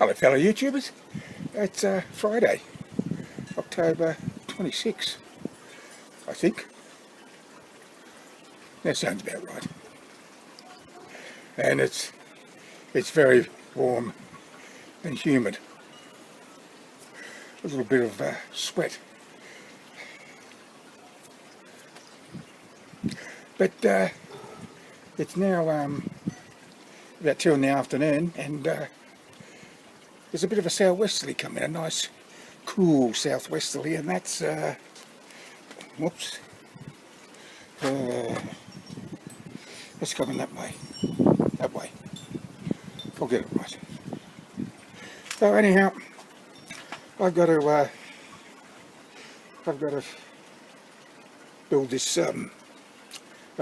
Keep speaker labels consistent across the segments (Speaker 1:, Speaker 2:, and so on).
Speaker 1: Hello fellow YouTubers, it's Friday, October 26th, I think. That sounds about right. And it's very warm and humid. A little bit of sweat. But it's now about 2 in the afternoon, and there's a bit of a southwesterly coming, a nice cool southwesterly, and that's whoops, it's coming that way. I'll get it right. So anyhow, I've got to build this a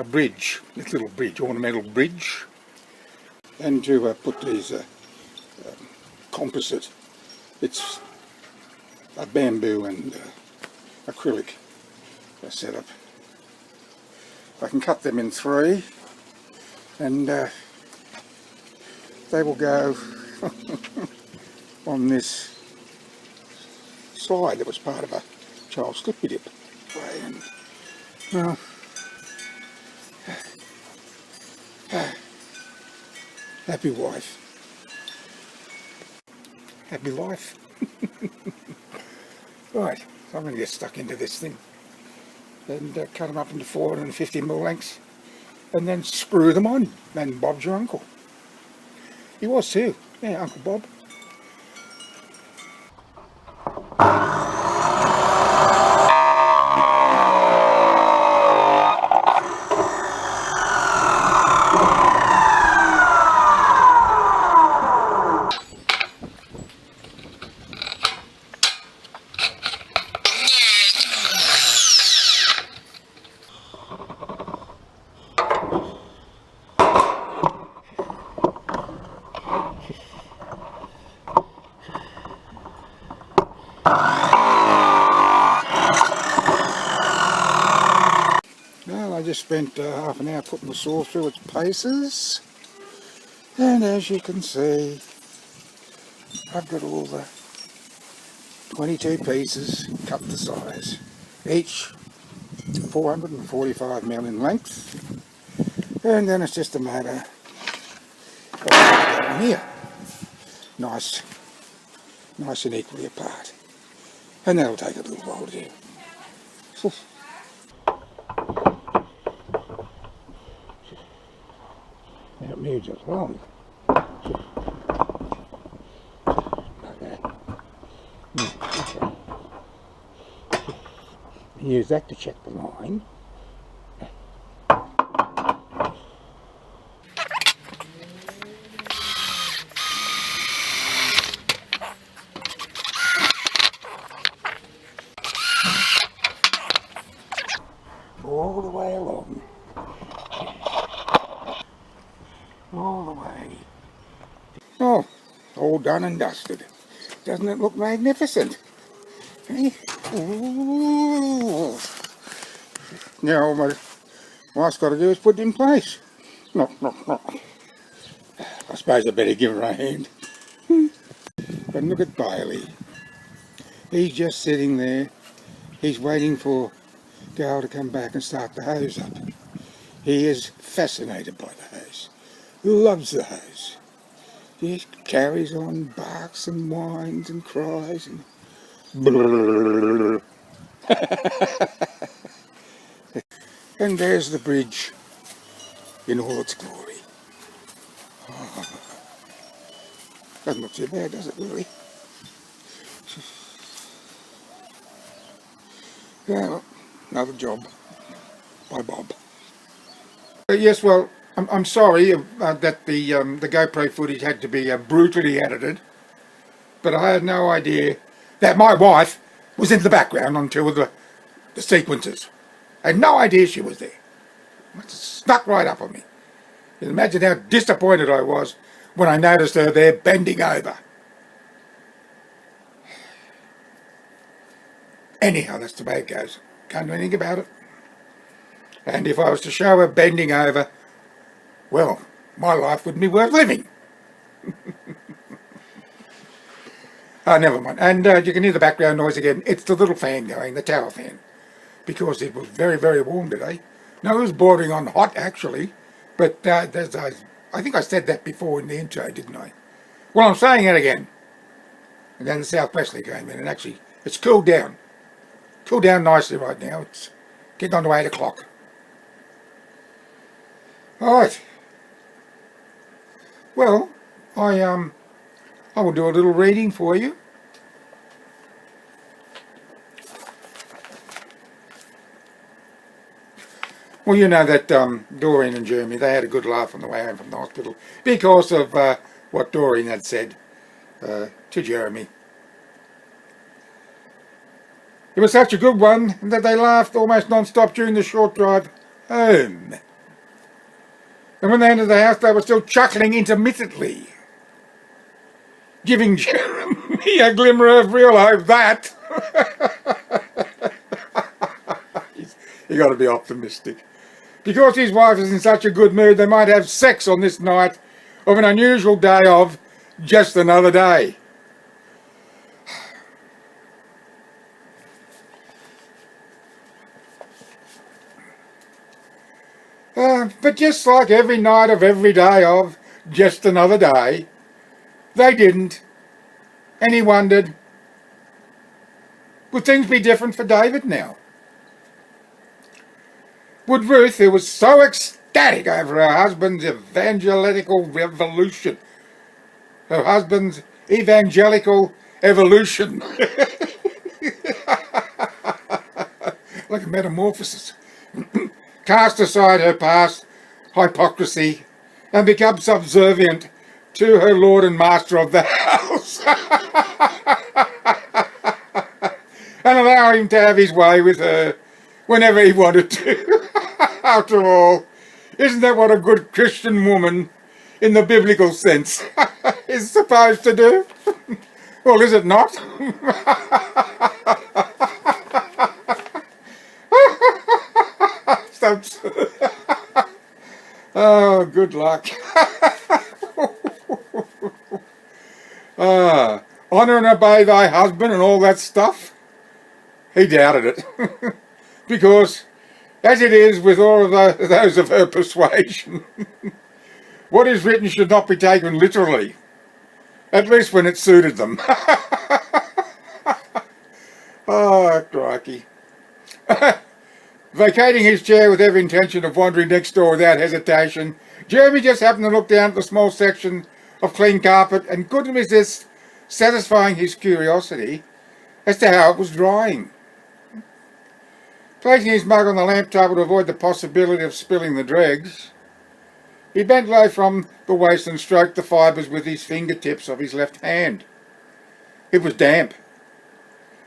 Speaker 1: bridge, this little bridge, ornamental bridge, and to put these composite, it's a bamboo and acrylic setup. I can cut them in 3, and they will go on this slide that was part of a child's slippy dip. And, well, happy wife, happy life. Right, so I'm going to get stuck into this thing and cut them up into 450mm lengths and then screw them on. And Bob's your uncle. He was too, yeah, Uncle Bob. Well, I just spent half an hour putting the saw through its paces, and as you can see, I've got all the 22 pieces cut to size, each 445mm in length, and then it's just a matter of getting them here, nice and equally apart, and that'll take a little while to do. That moves us along. Okay. Use that to check the line. All the way along. All the way. Oh, all done and dusted. Doesn't it look magnificent? Eh? Ooh. Now all my wife's got to do is put it in place. No. I suppose I better give her a hand. But look at Bailey. He's just sitting there. He's waiting for Gal to come back and start the hose up. He is fascinated by the hose. Loves the hose. He carries on, barks and whines and cries and and there's the bridge in all its glory. Oh, doesn't look too bad, does it really? Yeah, another job by Bob. Yes, well, I'm sorry that the GoPro footage had to be brutally edited, but I had no idea that my wife was in the background on 2 of the sequences. I had no idea she was there. It snuck right up on me. You can imagine how disappointed I was when I noticed her there bending over. Anyhow, that's the way it goes. Can't do anything about it. And if I was to show her bending over, well, my life wouldn't be worth living. Never mind. And you can hear the background noise again. It's the little fan going, the tower fan. Because it was very, very warm today. No, it was bordering on hot, actually. But I think I said that before in the intro, didn't I? Well, I'm saying it again. And then the southwesterly came in, and actually, it's cooled down. Cooled down nicely right now. It's getting on to 8 o'clock. Alright. Well, I will do a little reading for you. Well, you know that Doreen and Jeremy, they had a good laugh on the way home from the hospital because of what Doreen had said to Jeremy. It was such a good one that they laughed almost non-stop during the short drive home. And when they entered the house, they were still chuckling intermittently, giving Jeremy a glimmer of real hope that you got to be optimistic. Because his wife is in such a good mood, they might have sex on this night of an unusual day of just another day. But just like every night of every day of just another day, they didn't. And he wondered, would things be different for David now? Would Ruth, who was so ecstatic over her husband's evangelical revolution, her husband's evangelical evolution, like a metamorphosis, cast aside her past hypocrisy and become subservient to her Lord and Master of the house and allow him to have his way with her whenever he wanted to. After all, isn't that what a good Christian woman, in the biblical sense, is supposed to do? Well, is it not? Oh, good luck. Honour and obey thy husband and all that stuff? He doubted it. Because, as it is with all of those of her persuasion, what is written should not be taken literally, at least when it suited them. Oh, crikey. Vacating his chair with every intention of wandering next door without hesitation, Jeremy just happened to look down at the small section of clean carpet and couldn't resist satisfying his curiosity as to how it was drying. Placing his mug on the lamp table to avoid the possibility of spilling the dregs, he bent low from the waist and stroked the fibres with his fingertips of his left hand. It was damp,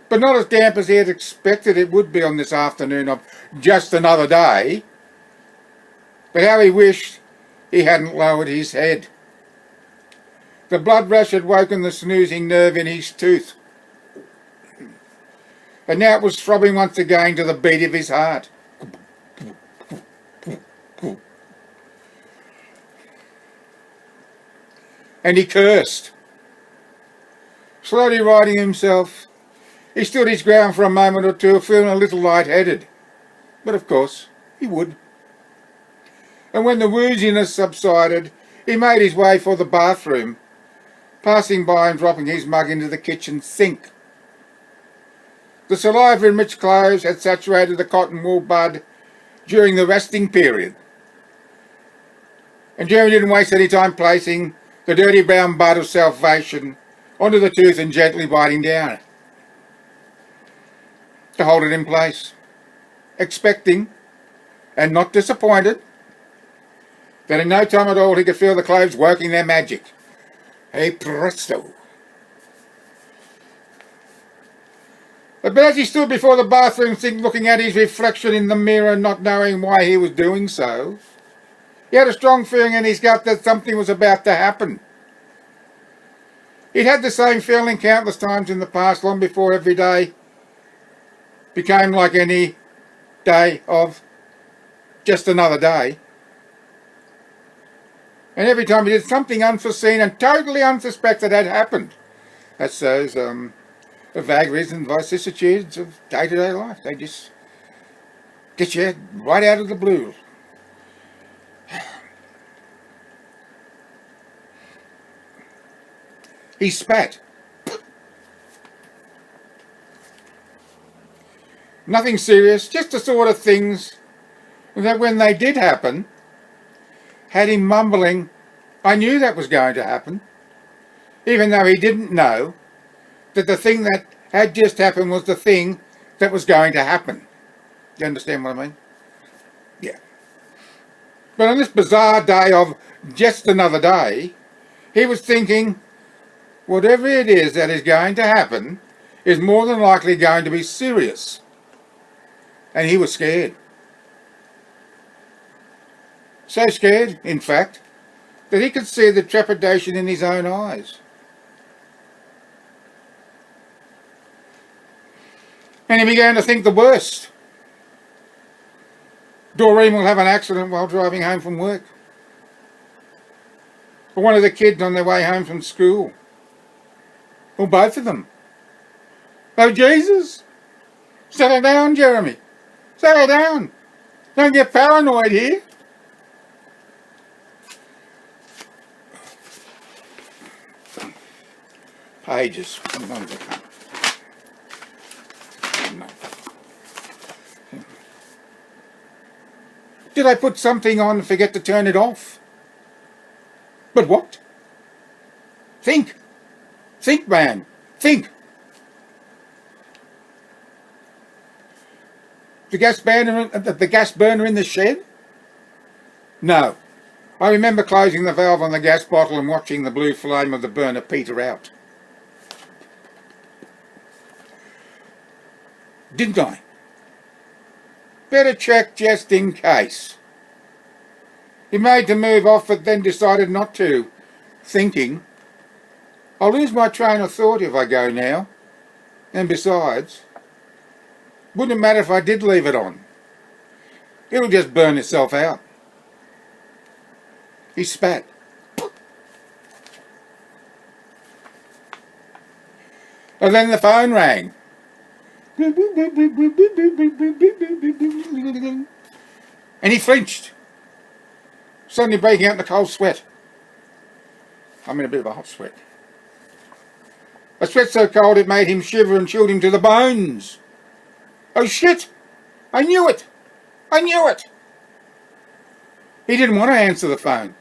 Speaker 1: but not as damp as he had expected it would be on this afternoon of just another day. But how he wished he hadn't lowered his head. The blood rush had woken the snoozing nerve in his tooth, and now it was throbbing once again to the beat of his heart. And he cursed. Slowly righting himself, he stood his ground for a moment or two, feeling a little light-headed. But of course, he would. And when the wooziness subsided, he made his way for the bathroom, passing by and dropping his mug into the kitchen sink. The saliva-enriched clothes had saturated the cotton wool bud during the resting period, and Jeremy didn't waste any time placing the dirty brown bud of salvation onto the tooth and gently biting down to hold it in place, expecting, and not disappointed, that in no time at all he could feel the clothes working their magic. Hey presto! But as he stood before the bathroom sink looking at his reflection in the mirror, not knowing why he was doing so, he had a strong feeling in his gut that something was about to happen. He'd had the same feeling countless times in the past, long before every day became like any day of just another day. And every time he did, something unforeseen and totally unsuspected had happened. That's those the vagaries and vicissitudes of day-to-day life. They just get you right out of the blue. He spat. Nothing serious, just the sort of things that when they did happen, had him mumbling, I knew that was going to happen, even though he didn't know that the thing that had just happened was the thing that was going to happen. You understand what I mean? Yeah. But on this bizarre day of just another day, he was thinking, whatever it is that is going to happen is more than likely going to be serious. And he was scared. So scared, in fact, that he could see the trepidation in his own eyes. And he began to think the worst. Doreen will have an accident while driving home from work. Or one of the kids on their way home from school. Or both of them. Oh, Jesus! Settle down, Jeremy. Settle down. Don't get paranoid here. Pages. Did I put something on and forget to turn it off? But what? Think. Think, man. Think. The gas burner in the shed? No. I remember closing the valve on the gas bottle and watching the blue flame of the burner peter out. Didn't I? Better check just in case. He made the move off but then decided not to, thinking, I'll lose my train of thought if I go now. And besides, wouldn't matter if I did leave it on. It'll just burn itself out. He spat. And then the phone rang. And he flinched, suddenly breaking out in a cold sweat. I'm in a bit of a hot sweat. A sweat so cold it made him shiver and chilled him to the bones. Oh shit! I knew it! I knew it! He didn't want to answer the phone,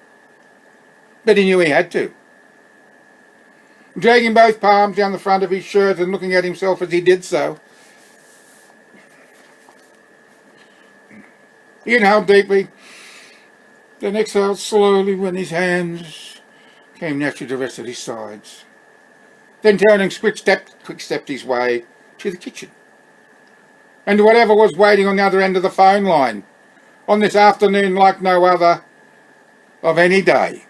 Speaker 1: but he knew he had to. Dragging both palms down the front of his shirt and looking at himself as he did so, he inhaled deeply, then exhaled slowly when his hands came naturally to rest at his sides. Then turning quick-stepped his way to the kitchen, and to whatever was waiting on the other end of the phone line, on this afternoon like no other of any day.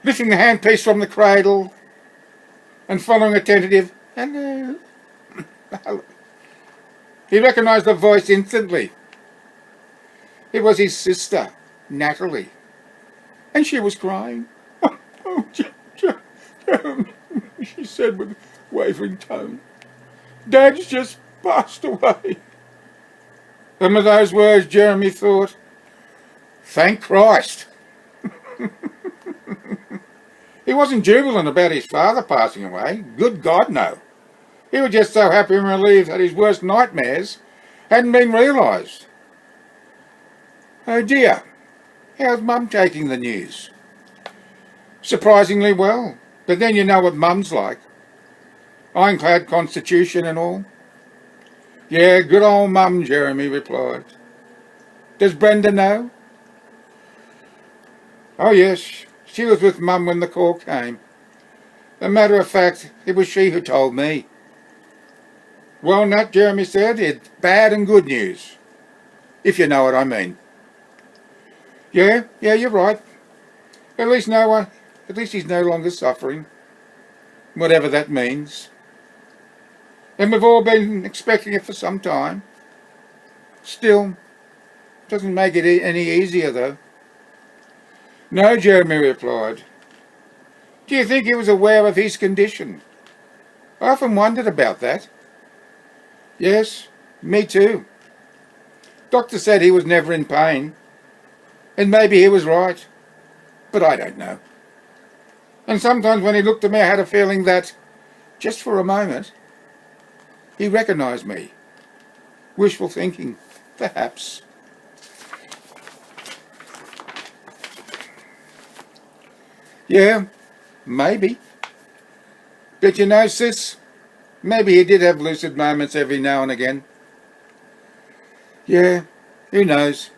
Speaker 1: Lifting the handpiece from the cradle and following a tentative hello, he recognised the voice instantly. It was his sister, Natalie, and she was crying. Oh, she said with wavering tone, Dad's just passed away. And with those words, Jeremy thought, thank Christ. He wasn't jubilant about his father passing away. Good God, no. He was just so happy and relieved that his worst nightmares hadn't been realised. Oh dear, how's Mum taking the news? Surprisingly well, but then you know what Mum's like. Ironclad constitution and all. Yeah, good old Mum, Jeremy replied. Does Brenda know? Oh yes, she was with Mum when the call came. As a matter of fact, it was she who told me. Well, Nat, Jeremy said, it's bad and good news, if you know what I mean. Yeah, you're right. At least he's no longer suffering, whatever that means. And we've all been expecting it for some time. Still, doesn't make it any easier though. No, Jeremy replied. Do you think he was aware of his condition? I often wondered about that. Yes, me too. Doctor said he was never in pain. And maybe he was right. But I don't know. And sometimes when he looked at me, I had a feeling that, just for a moment, he recognised me. Wishful thinking, perhaps. Yeah, maybe. But you know, sis, maybe he did have lucid moments every now and again. Yeah, who knows?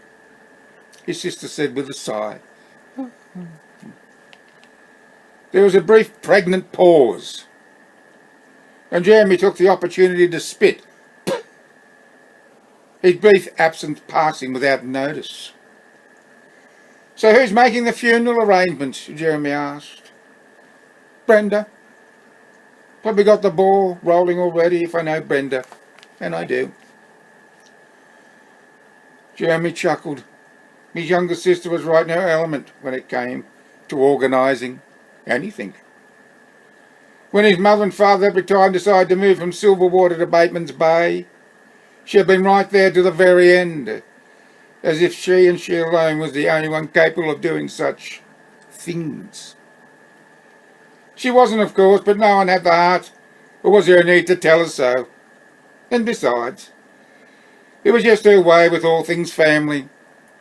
Speaker 1: His sister said with a sigh. There was a brief pregnant pause, and Jeremy took the opportunity to spit, his brief absence passing without notice. So who's making the funeral arrangements? Jeremy asked. Brenda. Probably got the ball rolling already if I know Brenda, and I do. Jeremy chuckled. His younger sister was right in her element when it came to organising anything. When his mother and father every time decided to move from Silverwater to Bateman's Bay, she had been right there to the very end, as if she and she alone was the only one capable of doing such things. She wasn't, of course, but no one had the heart, or was there a need to tell her so? And besides, it was just her way with all things family,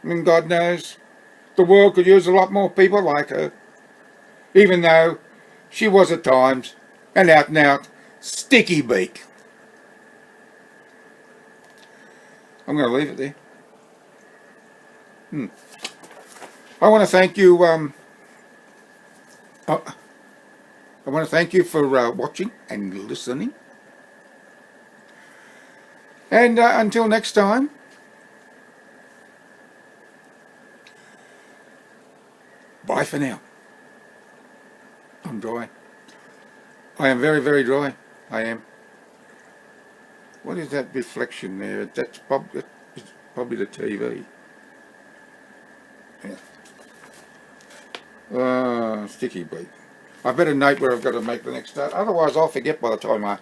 Speaker 1: and God knows, the world could use a lot more people like her, even though she was at times an out-and-out sticky beak. I'm going to leave it there. I want to thank you. I want to thank you for watching and listening. And until next time, bye for now. I'm dry. I am very, very dry. I am. What is that reflection there? That's probably the TV. Yeah. Sticky beak. I better note where I've got to make the next start. Otherwise, I'll forget by the time I...